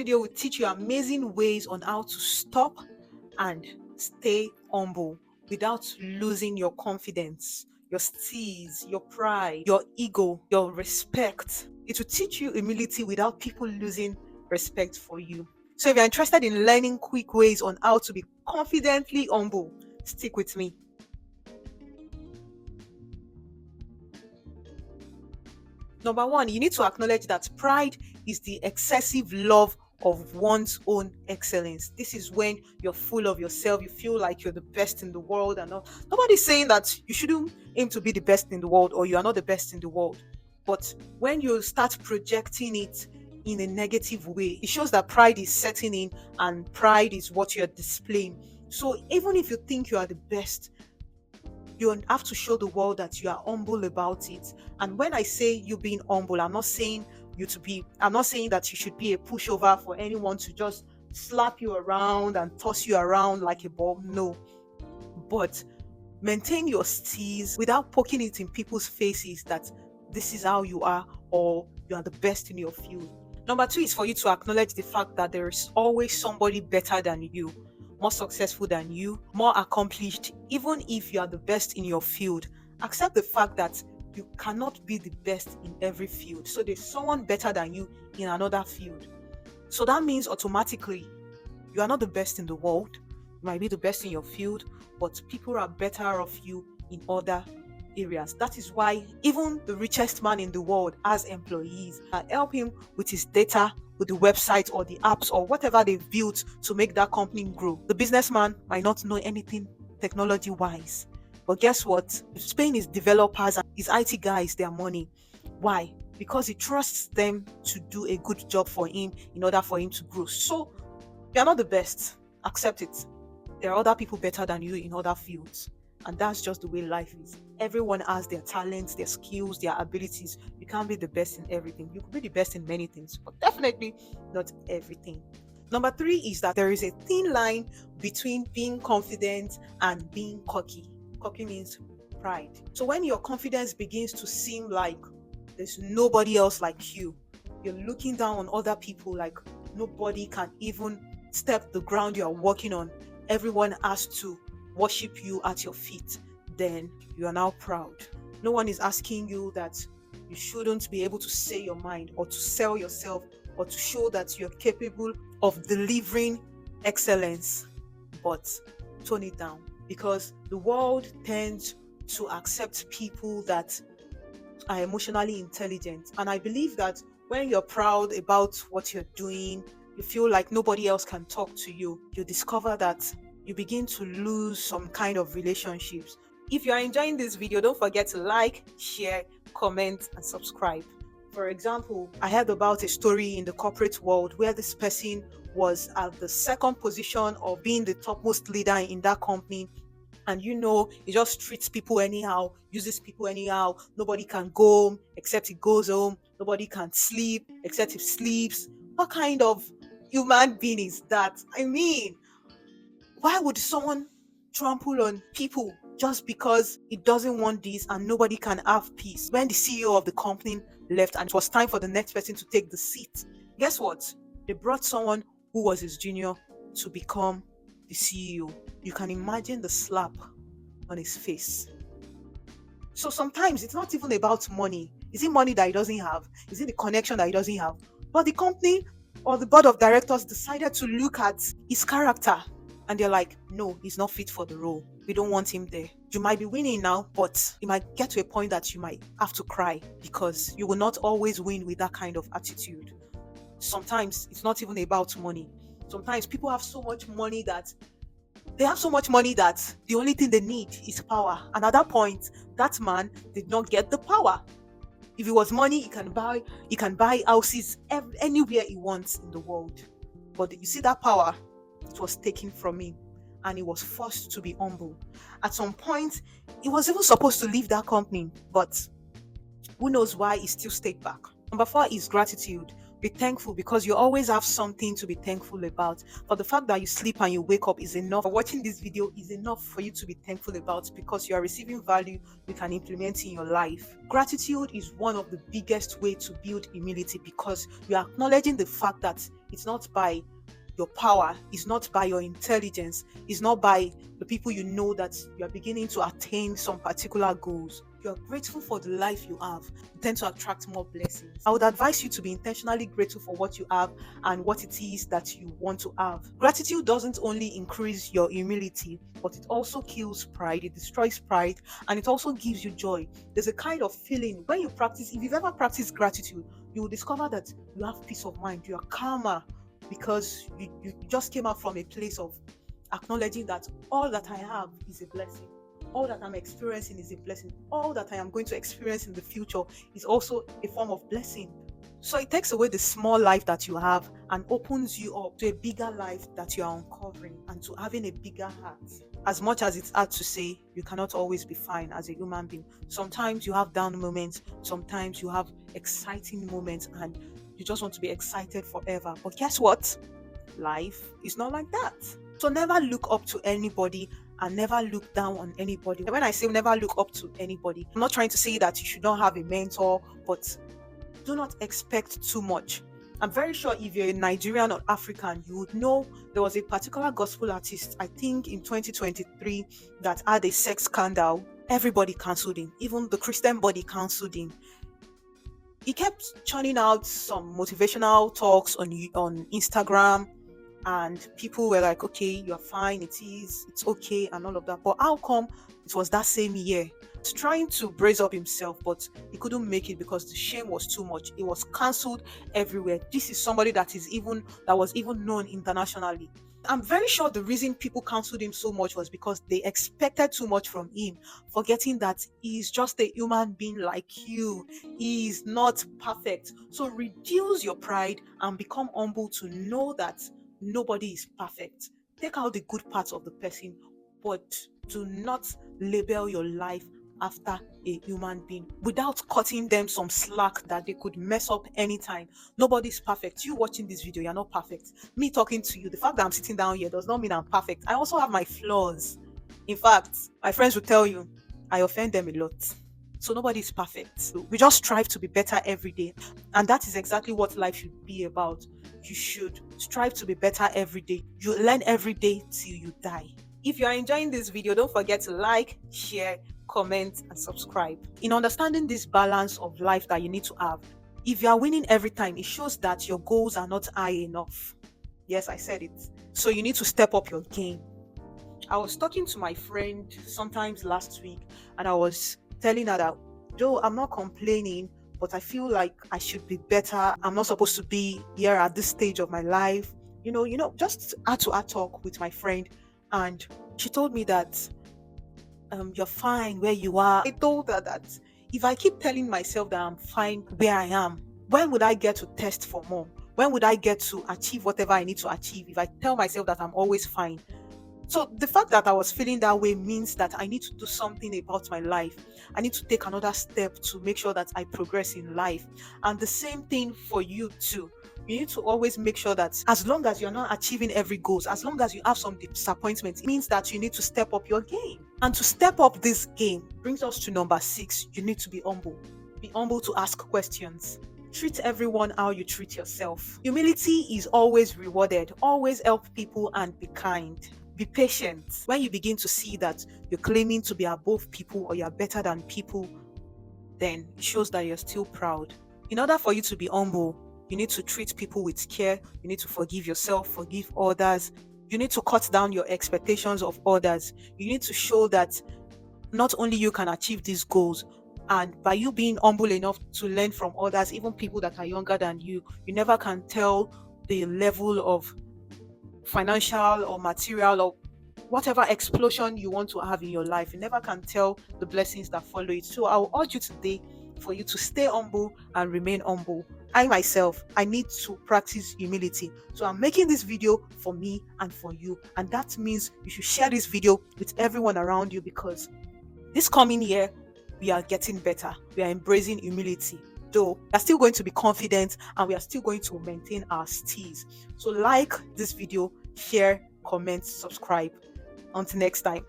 video will teach you amazing ways on how to stop and stay humble without losing your confidence, your steez, your pride, your ego, your respect. It will teach you humility without people losing respect for you. So if you're interested in learning quick ways on how to be confidently humble, stick with me. Number one, you need to acknowledge that pride is the excessive love of one's own excellence. This is when you're full of yourself, you feel like you're the best in the world, and all. Nobody's saying that you shouldn't aim to be the best in the world or you are not the best in the world. But when you start projecting it in a negative way, it shows that pride is setting in and pride is what you're displaying. So even if you think you are the best, you have to show the world that you are humble about it. And when I say you being humble, I'm not saying that you should be a pushover for anyone to just slap you around and toss you around like a ball. No. But maintain your steez without poking it in people's faces that this is how you are or you are the best in your field. Number two is for you to acknowledge the fact that there is always somebody better than you, more successful than you, more accomplished. Even if you are the best in your field, accept the fact that you cannot be the best in every field. So there's someone better than you in another field. So that means automatically you are not the best in the world. You might be the best in your field, but people are better off you in other areas. That is why even the richest man in the world has employees that help him with his data, with the website or the apps or whatever they've built to make that company grow. The businessman might not know anything technology wise, but guess what? He's paying his developers and his IT guys their money. Why? Because he trusts them to do a good job for him in order for him to grow. So you're not the best. Accept it. There are other people better than you in other fields. And that's just the way life is. Everyone has their talents, their skills, their abilities. You can't be the best in everything. You could be the best in many things, but definitely not everything. Number three is that there is a thin line between being confident and being cocky. Cocky means pride. So when your confidence begins to seem like there's nobody else like you, you're looking down on other people like nobody can even step the ground you are walking on. Everyone has to worship you at your feet. Then you are now proud. No one is asking you that you shouldn't be able to say your mind or to sell yourself or to show that you're capable of delivering excellence. But tone it down, because the world tends to accept people that are emotionally intelligent. And I believe that when you're proud about what you're doing, you feel like nobody else can talk to you, you discover that you begin to lose some kind of relationships. If you are enjoying this video, don't forget to like, share, comment, and subscribe. For example, I heard about a story in the corporate world where this person was at the second position of being the topmost leader in that company. And he just treats people anyhow, uses people anyhow. Nobody can go home except he goes home. Nobody can sleep except he sleeps. What kind of human being is that? I mean, why would someone trample on people just because he doesn't want this and nobody can have peace? When the CEO of the company left and it was time for the next person to take the seat, guess what? They brought someone who was his junior to become the CEO. You can imagine the slap on his face. So sometimes it's not even about money. Is it money that he doesn't have? Is it the connection that he doesn't have? But the company or the board of directors decided to look at his character and they're like, no, he's not fit for the role. We don't want him there. You might be winning now, but you might get to a point that you might have to cry because you will not always win with that kind of attitude. Sometimes it's not even about money. Sometimes people have so much money that the only thing they need is power. And at that point, that man did not get the power. If it was money, he can buy houses anywhere he wants in the world. But you see that power, it was taken from him and he was forced to be humble. At some point, he was even supposed to leave that company, but who knows why he still stayed back. Number four is gratitude. Be thankful because you always have something to be thankful about. For the fact that you sleep and you wake up is enough. For watching this video is enough for you to be thankful about, because you are receiving value you can implement in your life. Gratitude is one of the biggest way to build humility, because you are acknowledging the fact that it's not by your power, it's not by your intelligence, it's not by the people you know that you are beginning to attain some particular goals. You are grateful for the life you have, you tend to attract more blessings. I would advise you to be intentionally grateful for what you have and what it is that you want to have. Gratitude doesn't only increase your humility, but it also kills pride, it destroys pride, and it also gives you joy. There's a kind of feeling when you practice, if you've ever practiced gratitude, you will discover that you have peace of mind, you are calmer, because you just came out from a place of acknowledging that all that I have is a blessing. All that I'm experiencing is a blessing. All that I am going to experience in the future is also a form of blessing. So it takes away the small life that you have and opens you up to a bigger life that you are uncovering, and to having a bigger heart. As much as it's hard to say, you cannot always be fine as a human being. Sometimes you have down moments, sometimes you have exciting moments, and you just want to be excited forever. But guess what? Life is not like that. So never look up to anybody and never look down on anybody. When I say never look up to anybody, I'm not trying to say that you should not have a mentor, but do not expect too much. I'm very sure if you're a Nigerian or African, you would know there was a particular gospel artist, I think in 2023, that had a sex scandal. Everybody cancelled him, even the Christian body cancelled him. He kept churning out some motivational talks on Instagram, and people were like, okay, you're fine, it's okay, and all of that. But how come it was that same year? He's trying to brace up himself, but he couldn't make it because the shame was too much. It was cancelled everywhere. This is somebody that was even known internationally. I'm very sure the reason people cancelled him so much was because they expected too much from him, forgetting that he's just a human being like you. He is not perfect. So reduce your pride and become humble to know that nobody is perfect. Take out the good parts of the person, but do not label your life after a human being without cutting them some slack that they could mess up anytime. Nobody's perfect. You watching this video, you're not perfect. Me talking to you, the fact that I'm sitting down here does not mean I'm perfect. I also have my flaws. In fact, my friends will tell you I offend them a lot. So nobody is perfect. So we just strive to be better every day. And that is exactly what life should be about. You should strive to be better every day. You learn every day till you die. If you are enjoying this video, don't forget to like, share, comment, and subscribe. In understanding this balance of life that you need to have, if you are winning every time, it shows that your goals are not high enough. Yes, I said it. So you need to step up your game. I was talking to my friend sometimes last week, and I was telling her that, though I'm not complaining, but I feel like I should be better. I'm not supposed to be here at this stage of my life. Just heart-to-heart talk with my friend. And she told me that you're fine where you are. I told her that if I keep telling myself that I'm fine where I am, when would I get to test for more? When would I get to achieve whatever I need to achieve if I tell myself that I'm always fine? So the fact that I was feeling that way means that I need to do something about my life. I need to take another step to make sure that I progress in life. And the same thing for you too. You need to always make sure that as long as you're not achieving every goal, as long as you have some disappointments, it means that you need to step up your game. And to step up this game brings us to number 6. You need to be humble. Be humble to ask questions. Treat everyone how you treat yourself. Humility is always rewarded. Always help people and be kind. Be patient. When you begin to see that you're claiming to be above people or you're better than people, then it shows that you're still proud. In order for you to be humble, you need to treat people with care. You need to forgive yourself, forgive others. You need to cut down your expectations of others. You need to show that not only you can achieve these goals, and by you being humble enough to learn from others, even people that are younger than you never can tell the level of financial or material or whatever explosion you want to have in your life. You never can tell the blessings that follow it. So I will urge you today for you to stay humble and remain humble. I myself, I need to practice humility. So I'm making this video for me and for you. And that means you should share this video with everyone around you, because this coming year, we are getting better. We are embracing humility. though we are still going to be confident and we are still going to maintain our steez. So like this video, share, comment, subscribe. Until next time.